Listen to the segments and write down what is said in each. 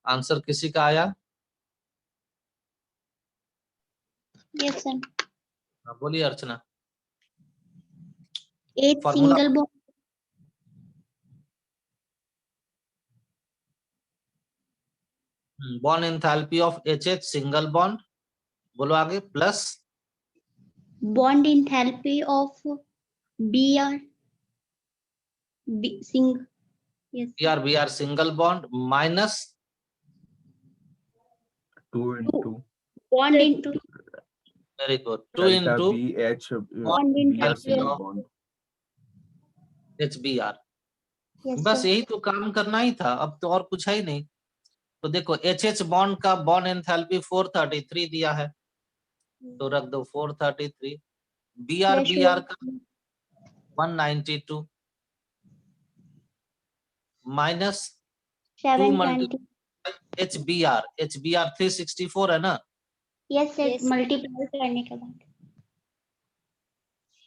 Answer किसी का आया? Yes sir. हाँ, बोलिए Archana. H formula single bond. Bond enthalpy of HH single bond, बोलो आगे, plus bond enthalpy of Br sing yes Br single bond minus 2 into bond into very good 2 delta into BH bond Br enthalpy single of bond. HBr। Yes बस sir. यही तो काम करना ही था, अब तो और कुछ है ही नहीं। तो देखो HH बॉन्ड का बॉन्ड एंथैल्पी 433 दिया है, तो रख दो 433। Br का 192 माइनस 2 मल्टीप्लाई HBr 364 है ना। यस सर, मल्टीप्लाई करने के बाद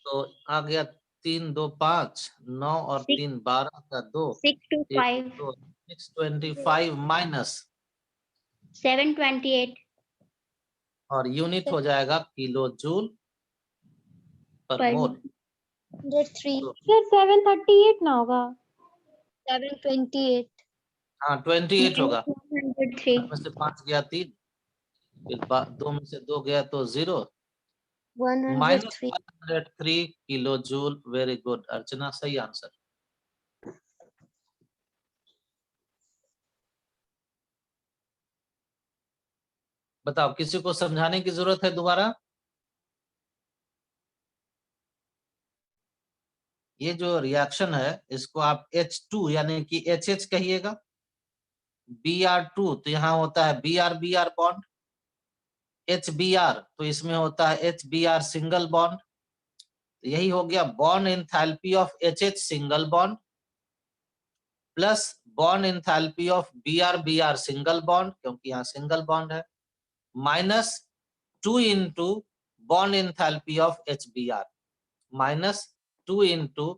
तो आ गया 3 2 5 9 और 3 12 का 2 625 625 माइनस 728 और यूनिट हो जाएगा किलो जूल पर पर मोल। 103 तो सर 738 ना होगा? 728 हाँ 28 होगा, 103 में से 5 गया 3, फिर 2 में से 2 गया तो 0, minus 103 103 kilo joule. Very good Archana, सही आंसर। बताओ किसी को समझाने की जरूरत है दोबारा? ये जो रिएक्शन है इसको आप H2 यानी कि HH कहिएगा, Br2 तो यहाँ होता है Br बॉन्ड, HBr तो इसमें होता है HBr सिंगल बॉन्ड। यही हो गया bond enthalpy of HH single bond plus bond enthalpy of Br single bond, क्योंकि यहाँ सिंगल बॉन्ड है, minus 2 into bond enthalpy of HBr minus 2 into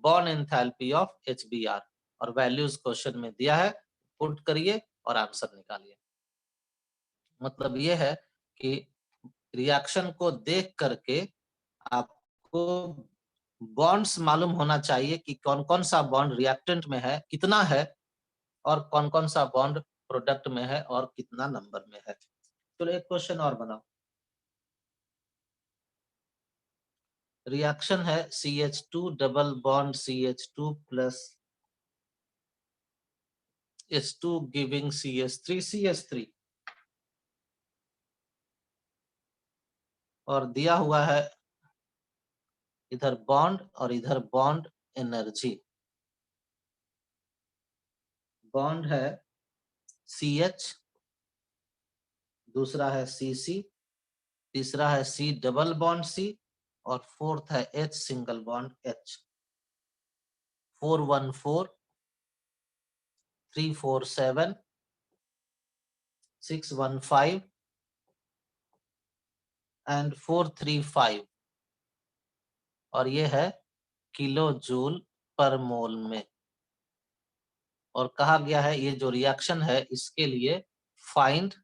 bond enthalpy of HBr। और वैल्यूज क्वेश्चन में दिया है, पुट करिए और आंसर निकालिए। मतलब ये है कि रिएक्शन को देख करके आपको बॉन्ड्स मालूम होना चाहिए कि कौन कौन सा बॉन्ड रिएक्टेंट में है, कितना है, और कौन कौन सा बॉन्ड प्रोडक्ट में है और कितना नंबर में है। चलो एक क्वेश्चन और बनाओ। रिएक्शन है CH2 double bond CH2 plus H2 giving CH3 और दिया हुआ है इधर बॉन्ड और इधर बॉन्ड एनर्जी। बॉन्ड है CH, दूसरा है CC, तीसरा है C डबल बॉन्ड C और फोर्थ है H single bond H। 414 347 615 and 435 और ये है किलो जूल पर मोल में। और कहा गया है ये जो रिएक्शन है इसके लिए फाइंड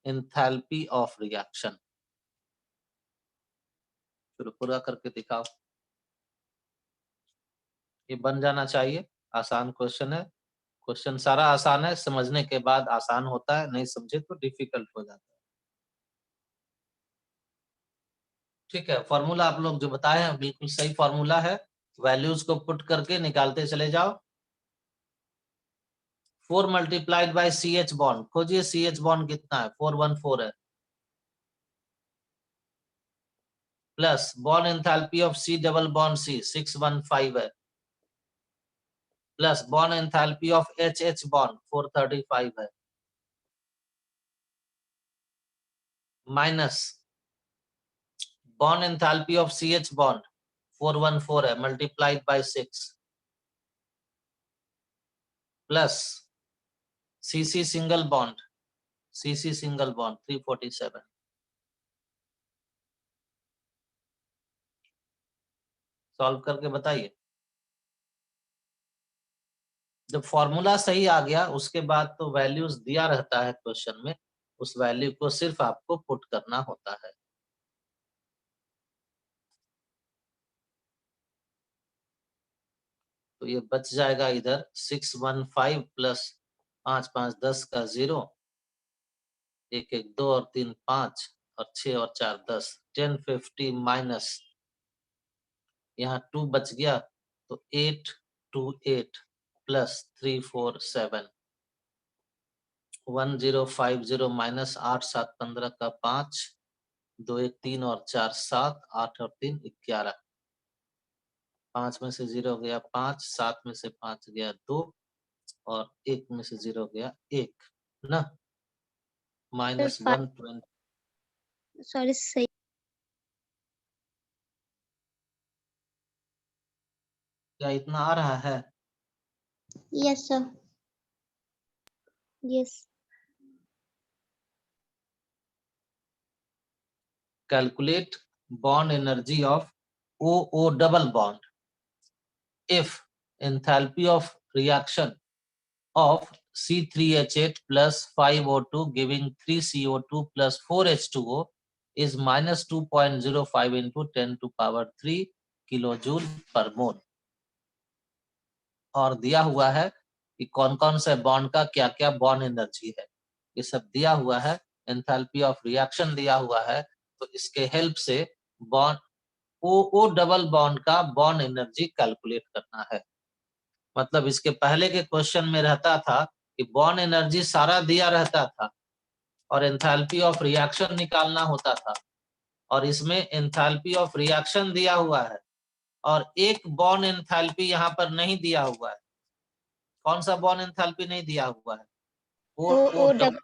एंथैल्पी ऑफ रिएक्शन। चलो पूरा करके दिखाओ। ये बन जाना चाहिए, आसान क्वेश्चन है। क्वेश्चन सारा आसान है, समझने के बाद आसान होता है, नहीं समझे तो डिफिकल्ट हो जाता है। ठीक है, फॉर्मूला आप लोग जो बताए हैं बिल्कुल सही फॉर्मूला है। वैल्यूज को पुट करके निकालते चले जाओ। 4 मल्टीप्लाइड बाय CH बॉन्ड, खोजिए CH बॉन्ड कितना है, 414 है, plus bond enthalpy of C double bond C 615 है, plus bond enthalpy of HH bond 435 है, minus bond enthalpy of CH bond 414 है multiplied by 6 plus CC single bond CC single bond 347। Solve करके बताइए। जब formula सही आ गया उसके बाद तो वैल्यूज दिया रहता है क्वेश्चन में, उस वैल्यू को सिर्फ आपको पुट करना होता है। तो ये बच जाएगा इधर 615 प्लस 5 5 10 का 0, 1 1 2 और 3 5 और 6 और 4 10, 1050 माइनस यहाँ 2 बच गया तो 8 2 8 प्लस 3 4 7, 1050 माइनस 8 7 15 का 5, 2 1 3 और 4 7, 8 और 3 11, 5 में से 0 गया 5, 7 में से 5 गया 2 और 1 में से 0 गया 1 ना, माइनस 120। सॉरी सही। क्या इतना आ रहा है? Yes sir. Yes. Calculate bond energy of OO double bond if enthalpy of reaction of C3H8 plus 5O2 giving 3CO2 plus 4H2O is minus 2.05 into 10 to power 3 kilojoule पर मोल। और दिया हुआ है कि कौन कौन से बॉन्ड का क्या क्या बॉन्ड एनर्जी है, ये सब दिया हुआ है। एंथैल्पी ऑफ रिएक्शन दिया हुआ है, तो इसके हेल्प से बॉन्ड ओ डबल बॉन्ड का बॉन्ड एनर्जी कैलकुलेट करना है। मतलब इसके पहले के क्वेश्चन में रहता था कि बॉन्ड एनर्जी सारा दिया रहता था और एंथैल्पी ऑफ रिएक्शन निकालना होता था, और इसमें एंथैल्पी ऑफ रिएक्शन दिया हुआ है और एक बॉन्ड एंथैल्पी यहाँ पर नहीं दिया हुआ है। कौन सा बॉन्ड एंथैल्पी नहीं दिया हुआ है? O double.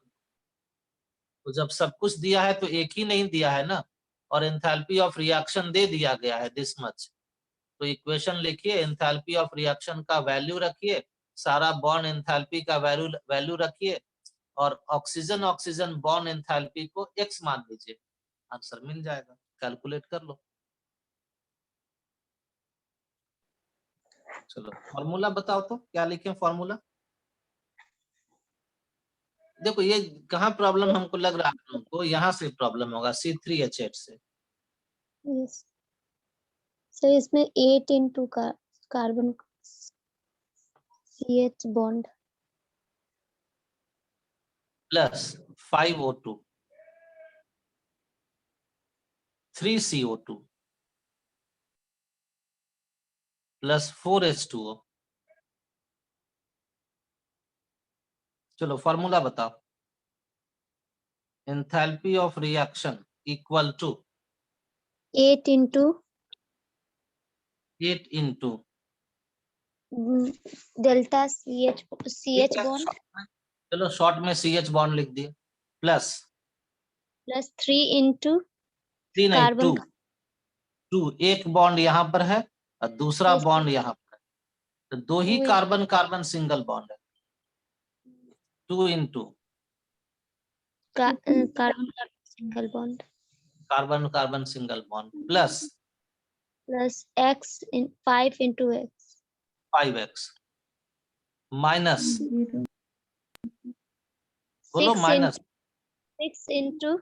तो जब सब कुछ दिया है तो एक ही नहीं दिया है ना, और एंथैल्पी ऑफ रिएक्शन दे दिया गया है दिस मच। तो इक्वेशन लिखिए, एंथैल्पी ऑफ रिएक्शन का वैल्यू रखिए, सारा बॉन्ड एंथैल्पी का वैल्यू रखिए और ऑक्सीजन ऑक्सीजन बॉन्ड एंथैल्पी को x मान लीजिए, आंसर मिल जाएगा। कैलकुलेट कर लो। चलो फॉर्मूला बताओ तो क्या लिखें फॉर्मूला। देखो ये कहाँ प्रॉब्लम हमको लग रहा है, हमको यहाँ से प्रॉब्लम होगा C3H8 से। यस सर, इसमें 8 इंटू का carbon CH bond plus 5O2 3CO2 plus 4H2O। चलो फॉर्मूला बताओ। Enthalpy of reaction equal to 8 into 8 into delta CH bond चलो शॉर्ट में CH बॉन्ड लिख दिए, प्लस प्लस 3 इंटू 3 नहीं कार्बन 2, एक बॉन्ड यहाँ पर है और दूसरा बॉन्ड यहाँ पर है, तो दो ही कार्बन कार्बन सिंगल बॉन्ड है। 2 into carbon single bond carbon carbon single bond plus x 5 इंटू x 5x माइनस, बोलो minus 6 into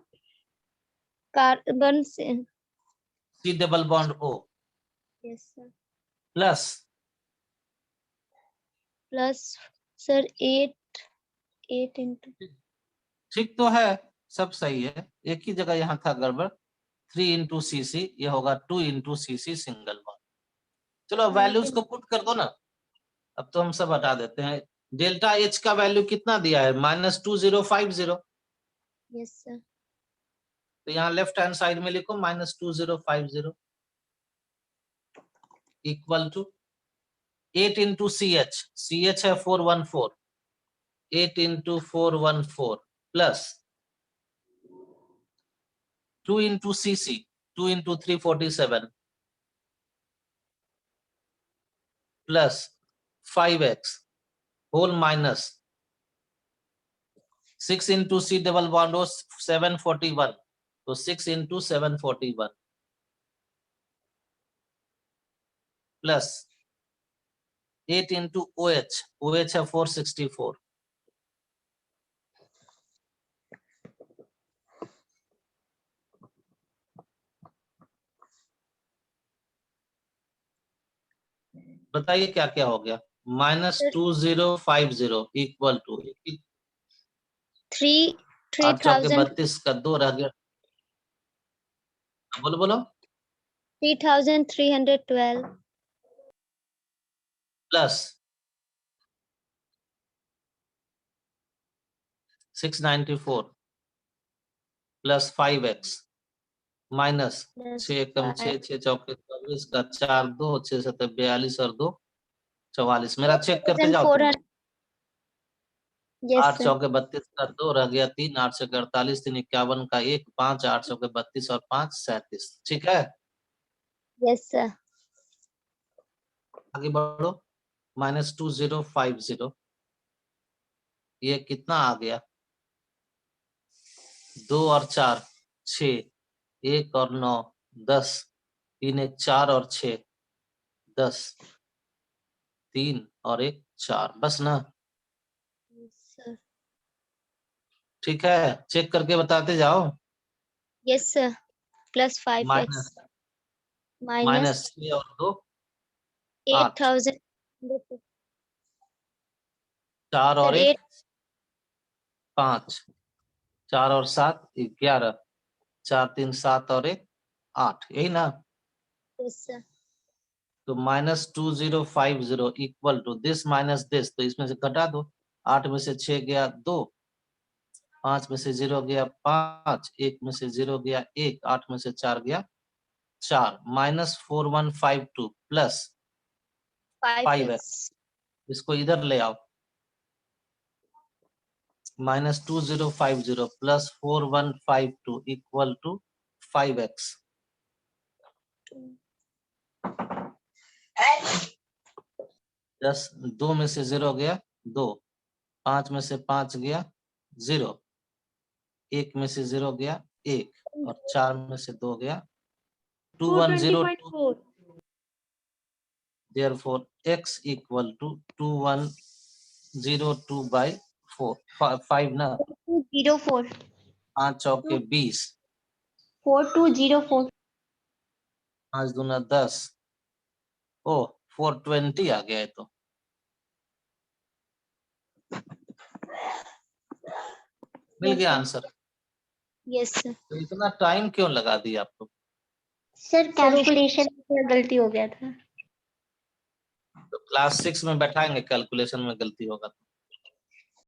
carbon C double bond O yes sir plus plus sir 8 into ठीक तो है, सब सही है, एक ही जगह यहाँ था गड़बड़। 3 इंटू CC, ये होगा 2 इंटू CC सिंगल बॉन्ड। चलो वैल्यूज को पुट कर दो ना, अब तो हम सब हटा देते हैं। डेल्टा H का वैल्यू कितना दिया है? -2050। यस सर तो यहाँ लेफ्ट हैंड साइड में लिखो -2050 इक्वल टू 8 इंटू CH है 414, 8 into 414 plus 2 into CC, 2 into 347 plus 5x whole minus 6 into C double bond 741, तो 6 into 741 plus 8 into OH, OH है 464, बताइए क्या क्या हो गया। -2050 इक्वल टू 8 चौके 32 का 2 रह गया। बोलो बोलो। 3312 plus 694 plus 5x minus plus 6 कम 6 6 चौके 24 का 4 2 6 7 42 और 2 44। मेरा चेक करते जाओ तुम। 400। Yes 8 sir. चौके 32 का 2 रह गया 3, 8 से 48, 3 51 का 1, 5 8 चौके 32 और 5 37। ठीक है, Yes sir. आगे बढ़ो। -2050 ये कितना आ गया? 2 और 4 6, 1 और 9 10, 3 1 4 और 6 10, 3 और 1 4, बस ना। Yes sir. ठीक है, चेक करके बताते जाओ। Yes sir. Plus 5x minus minus 6 और 2 8, 8000. 4 Sir और 1 8. 5, 4 और 7 11, 4 3 7 और 1 8, यही ना। Yes sir. तो -2050 equal to this minus this, तो इसमें से घटा दो। 8 में से 6 गया 2, 5 में से 0 गया 5, 1 में से 0 गया 1, 8 में से 4 गया 4, -4152 प्लस 5x, 5x. इसको इधर ले आओ। -2050 प्लस 4152 इक्वल टू 5x। 10 2 में से 0 गया 2, 5 में से 5 गया 0, 1 में से 0 गया 1 और 4 में से 2 गया 2102। 420.4. therefore x equal to 2102/4 5 ना 4204. 5 चौके 20, 4204. 5 दूना 10, ओ 420 आ गया है। तो मिल Yes गया sir. आंसर। Yes sir. तो इतना टाइम क्यों लगा दिया आप लोग? सर कैलकुलेशन में गलती हो गया था। तो क्लास 6 में बैठाएंगे, कैलकुलेशन में गलती होगा तो।